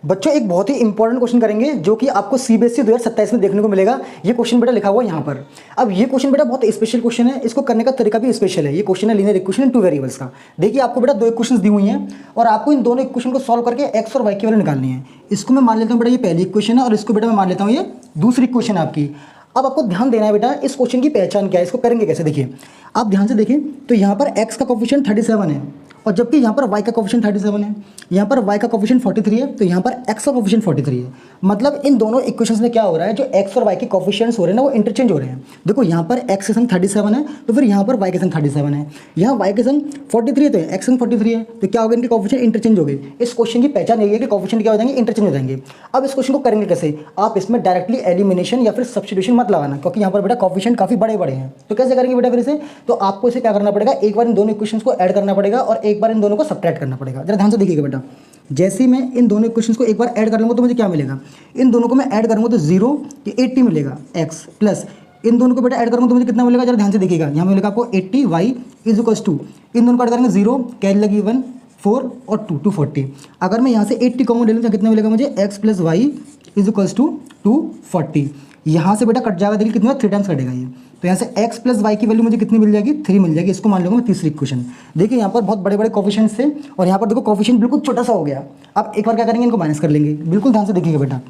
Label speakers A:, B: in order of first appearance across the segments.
A: बच्चों एक बहुत ही इंपॉर्टेंट क्वेश्चन करेंगे जो कि आपको सीबीएसई 2027 में देखने को मिलेगा। ये क्वेश्चन बेटा लिखा हुआ है यहाँ पर। अब ये क्वेश्चन बेटा बहुत स्पेशल क्वेश्चन है, इसको करने का तरीका भी स्पेशल है। ये क्वेश्चन है linear equation in two variables का। देखिए आपको बेटा दो इक्वेशंस दी हुई हैं और आपको इन दोनों इक्वेशन को सॉल्व करके एक्स और वाई की वैल्यू निकालनी है। इसको मैं मान लेता हूँ बेटा ये पहली इक्वेशन है और इसको बेटा मैं मान लेता हूँ ये दूसरी इक्वेशन है आपकी। अब आपको ध्यान देना है बेटा इस क्वेश्चन की पहचान क्या है, इसको करेंगे कैसे। देखिए आप ध्यान से देखें तो यहाँ पर x का कोफिशिएंट 37 है और जबकि यहाँ पर y का कोफिशिएंट 37 है, यहाँ पर y का कोफिशिएंट 43 है, तो यहाँ पर x का कोफिशिएंट 43 है। मतलब इन दोनों इक्वेशंस में क्या हो रहा है, जो x और y के कोफिशिएंट्स हो रहे हैं ना वो इंटरचेंज हो रहे हैं। देखो यहाँ पर x के संग 37 है तो फिर यहाँ पर y के संग 37 है, यहाँ y के संग 43 है तो x संग 43 है, तो क्या होगा इनके कोफिशिएंट इंटरचेंज हो गए। इस क्वेश्चन की पहचान यही है कि कोफिशिएंट क्या हो जाएंगे, इंटरचेंज हो जाएंगे। अब इस क्वेश्चन को करेंगे कैसे, आप इसमें डायरेक्टली एलिमिनेशन या फिर सब्स्टिट्यूशन मत लगाना क्योंकि यहाँ पर बेटा कोफिशिएंट काफी बड़े बड़े हैं। तो कैसे करेंगे बेटा फिर इसे, तो आपको इसे क्या करना पड़ेगा, एक बार इन दोनों इक्वेशंस को ऐड करना पड़ेगा और एक बार इन दोनों को सब्ट्रैक्ट करना पड़ेगा। जरा ध्यान से देखिएगा बेटा, जैसे ही मैं इन दोनों इक्वेशंस को एक बार ऐड कर लूँगा तो मुझे क्या मिलेगा, इन दोनों को मैं ऐड करूँगा तो 0 ये 80 मिलेगा x प्लस इन दोनों को बेटा ऐड करूँगा तो मुझे कितना मिलेगा, जरा ध्यान से देखिएगा। यहाँ मिलेगा आपको 80 y इज इक्वल्स टू, इन दोनों को ऐड करेंगे 0 कैरी लगी 1 4 और 2 240। अगर मैं यहाँ से 80 कॉमन ले लूँ तो कितना मिलेगा मुझे, x plus y is equals to 240। यहाँ से बेटा कट जाएगा, देखिए कितना 3 टाइम्स कटेगा ये, तो यहाँ से x प्लस वाई की वैल्यू मुझे कितनी मिल जाएगी, 3 मिल जाएगी। इसको मान लूँगा मैं तीसरी इक्वेशन। देखिए यहाँ पर बहुत बड़े बड़े कोफिशिएंट्स थे और यहाँ पर देखो कोफिशिएंट बिल्कुल छोटा सा हो गया। अब एक बार क्या करेंगे, इनको माइनस कर लेंगे। बिल्कुल ध्यान से देखिएगा बेटा,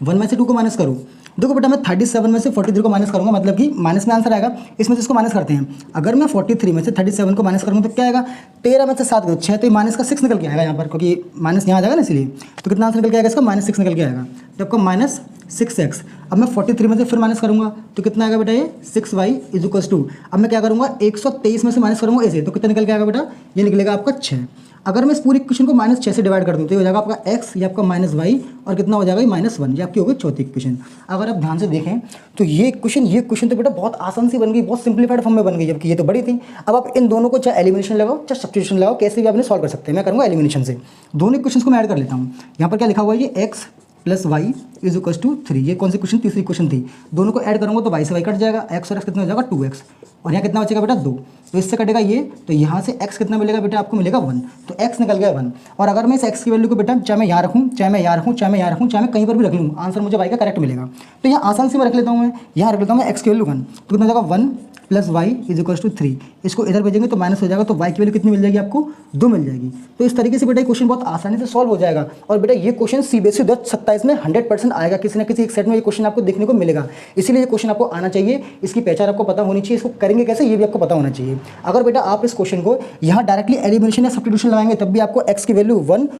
A: 1 में से 2 को माइनस करो। देखो बेटा मैं 37 में से 43 को माइनस करूँगा, मतलब कि माइनस में आंसर आएगा, इसमें से इसको माइनस करते हैं। अगर मैं 43 में से 37 को माइनस करूँगा तो क्या आएगा, 13 में से 7 को 6, तो माइनस का 6 निकल के आएगा यहाँ पर, क्योंकि माइनस यहाँ आ जाएगा ना, इसलिए तो कितना आंसर निकल के आएगा इसका, -6 निकल के आएगा। तो आपको -6x। अब मैं 43 में से फिर माइनस करूँगा तो कितना आएगा बेटा, ये 6y इज इक्वल्स टू, अब मैं क्या करूँगा 123 में से माइनस करूँगा ऐसे, तो कितना निकल के आएगा बेटा, ये निकलेगा आपका 6। अगर मैं इस पूरी इक्वेशन को -6 से डिवाइड कर दूँ तो ये हो जाएगा आपका x, ये आपका -y और कितना हो जाएगा -1, ये आपकी होगी चौथी इक्वेशन। अगर आप ध्यान से देखें तो ये क्वेश्चन तो बेटा बहुत आसान सी बन गई, बहुत सिंप्लीफाइड फॉर्म में बन गई, जबकि ये तो बड़ी थी। अब आप इन दोनों को चाहे एलिमिनेशन लगाओ चाहे सब्स्टिट्यूशन लगाओ, कैसे भी आपने सॉल्व कर सकते हैं। मैं करूँगा एलिमिनेशन से। दोनों इक्वेशन को मैं ऐड कर लेता हूँ। यहाँ पर क्या लिखा हुआ है, ये x plus y is equals to 3, ये कौन सी क्वेश्चन, तीसरी क्वेश्चन थी। दोनों को ऐड करूँगा तो y से y कट जाएगा, x और x कितना हो जाएगा 2x, और यहाँ कितना बचेगा बेटा 2, तो इससे कटेगा ये, तो यहाँ से x कितना मिलेगा बेटा, आपको मिलेगा 1, तो x निकल गया 1। और अगर मैं इस x की वैल्यू को बेटा चाहे मैं यहाँ रखूँ चाहे मैं यहाँ रखूँ चाहे मैं यहाँ रखूँ चाहे मैं कहीं पर भी रख लूँ, आंसर मुझे y का करेक्ट मिलेगा। तो यहाँ आसान से मैं रख लेता हूँ, मैं यहाँ रख लेता हूँ मैं x की वैल्यू 1, तो कितना हो जाएगा 1 plus y is equals to 3। इसको इधर भेजेंगे तो माइनस हो जाएगा, तो y की वैल्यू कितनी मिल जाएगी आपको, 2 मिल जाएगी। तो इस तरीके से बेटा ये क्वेश्चन बहुत आसानी से सॉल्व हो जाएगा। और बेटा ये क्वेश्चन सीबीएसई 2027 में 100% आएगा, किसी ना किसी एक सेट में ये क्वेश्चन आपको देखने को मिलेगा। इसीलिए ये क्वेश्चन आपको आना चाहिए, इसकी पहचान आपको पता होनी चाहिए, इसको करेंगे कैसे ये भी आपको पता होना चाहिए। अगर बेटा आप इस क्वेश्चन को यहाँ डायरेक्टली एलिमिनेशन या सब्स्टिट्यूशन लगाएंगे तब भी आपको x की वैल्यू 1